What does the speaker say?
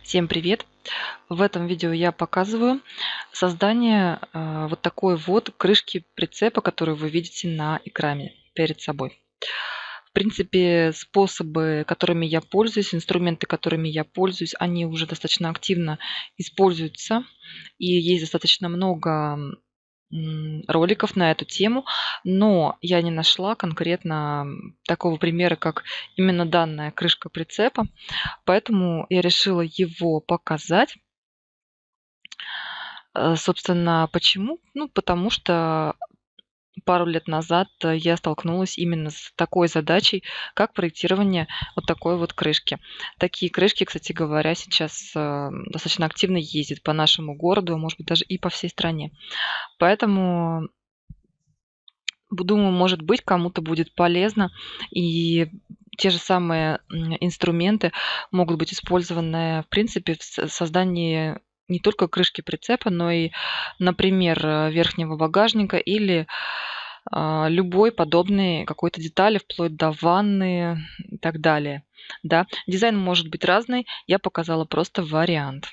Всем привет! В этом видео я показываю создание вот такой вот крышки прицепа, которую вы видите на экране перед собой. В принципе, способы, которыми я пользуюсь, инструменты, которыми я пользуюсь, они уже достаточно активно используются. И есть достаточно много роликов на эту тему, но я не нашла конкретно такого примера, как именно данная крышка прицепа. Поэтому я решила его показать. Собственно, почему? Ну, потому что пару лет назад я столкнулась именно с такой задачей, как проектирование вот такой вот крышки. Такие крышки, кстати говоря, сейчас достаточно активно ездят по нашему городу, а может быть, даже и по всей стране. Поэтому думаю, может быть, кому-то будет полезно, и те же самые инструменты могут быть использованы, в принципе, в создании не только крышки прицепа, но и, например, верхнего багажника или любой подобной какой-то детали, вплоть до ванны и так далее. Да, дизайн может быть разный, я показала просто вариант.